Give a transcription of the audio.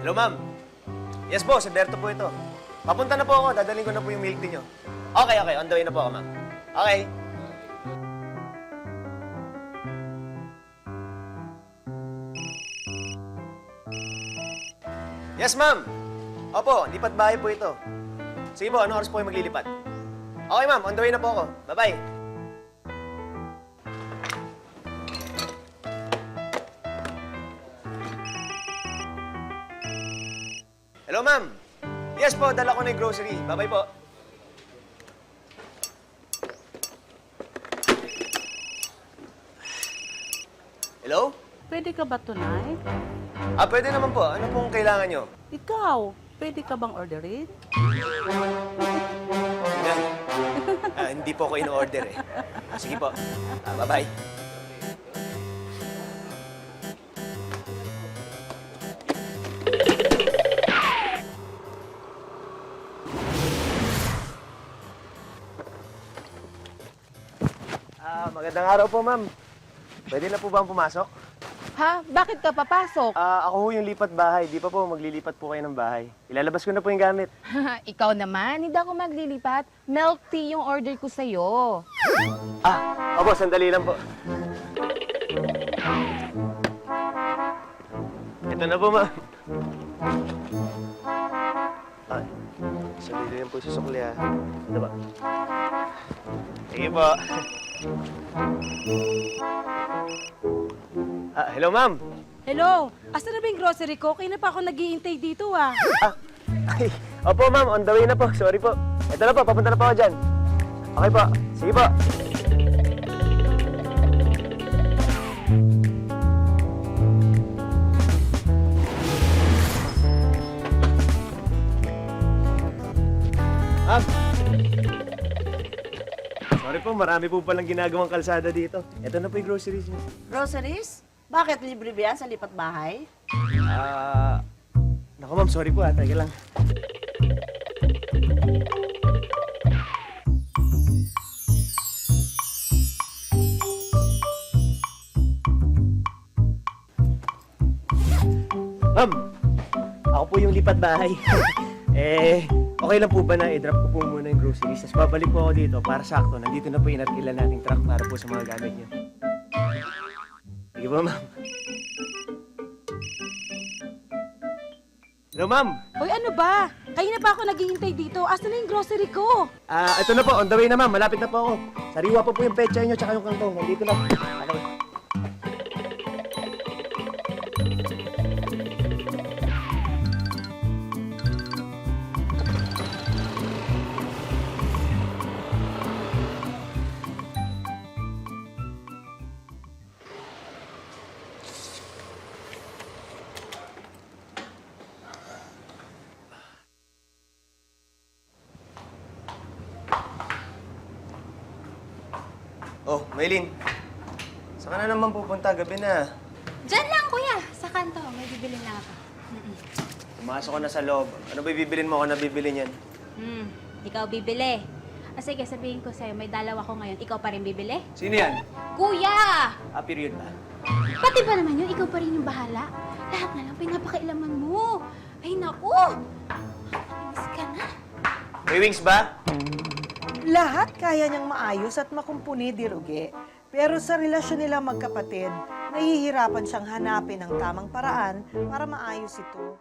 Hello, ma'am. Yes po, si Berto po ito. Papunta na po ako, dadalhin ko na po yung milk tea nyo. Okay, okay, on the way na po ako, ma'am. Okay. Yes, ma'am. Opo, lipat bahay po ito. Sige po, anong oras po kayo maglilipat? Okay, ma'am, on the way na po ako. Bye-bye. Hello, ma'am. Yes po, dala ko na yung grocery. Bye-bye po. Hello? Pwede ka ba tonight? Pwede naman po. Ano pong kailangan nyo? Ikaw, pwede ka bang orderin? Hindi po ako in-order eh. Sige po. Bye-bye. Magandang araw po, ma'am. Pwede na po ba ang pumasok? Ha? Bakit ka papasok? Ako ho yung lipat bahay. Di pa po, maglilipat po kayo ng bahay. Ilalabas ko na po yung gamit. Ikaw naman, hindi ako maglilipat. Milk tea yung order ko sa'yo. Opo, sandali lang po. Ito na po, ma'am. Sandali lang po sa sukli, ha. Ito ba? Sige po. Hello, ma'am. Hello, asa na ba yung grocery ko? Kaya na pa ako nag-iintay dito Opo, ma'am. On the way na po. Sorry po. Ito na po. Papunta na po ako dyan. Okay po. Sige po. Ma'am. Sorry po. Marami po palang ginagawang kalsada dito. Ito na po yung groceries niyo. Groceries? Bakit libre ba yan sa lipat bahay? Naku, ma'am. Sorry po, ha. Teka lang. Ma'am, ako po yung lipat bahay. Okay lang po ba na i-drop ko po muna yung groceries? Tapos babalik po ako dito para sakto. Nandito na po yung inarkilan nating truck para po sa mga gamit niyo. Sige po, ma'am. Hello, ma'am. Hoy, ano ba? Kaya na pa ako nag-iintay dito. Asa na yung grocery ko? Ito na po. On the way na, ma'am. Malapit na po ako. Sariwa pa po yung petsa niyo tsaka yung kangkong. Nandito na. Okay. Oh, Maylin. Saan ka na naman pupunta? Gabi na. Diyan lang, kuya. Sa kanto. May bibili na ako. Pumasok ko na sa loob. Ano ba bibilin mo ako na bibili niyan? Ikaw bibili. Sige, sabihin ko sa'yo, may dalaw ako ngayon. Ikaw pa rin bibili? Sino yan? Kuya! Period ba? Pati ba naman yun? Ikaw pa rin yung bahala. Lahat na lang pinapakailaman mo. Ay, naku! Inis ka na. May wings ba? Lahat kaya niyang maayos at makumpuni dirugi. Pero sa relasyon nilang magkapatid, nahihirapan siyang hanapin ang tamang paraan para maayos ito.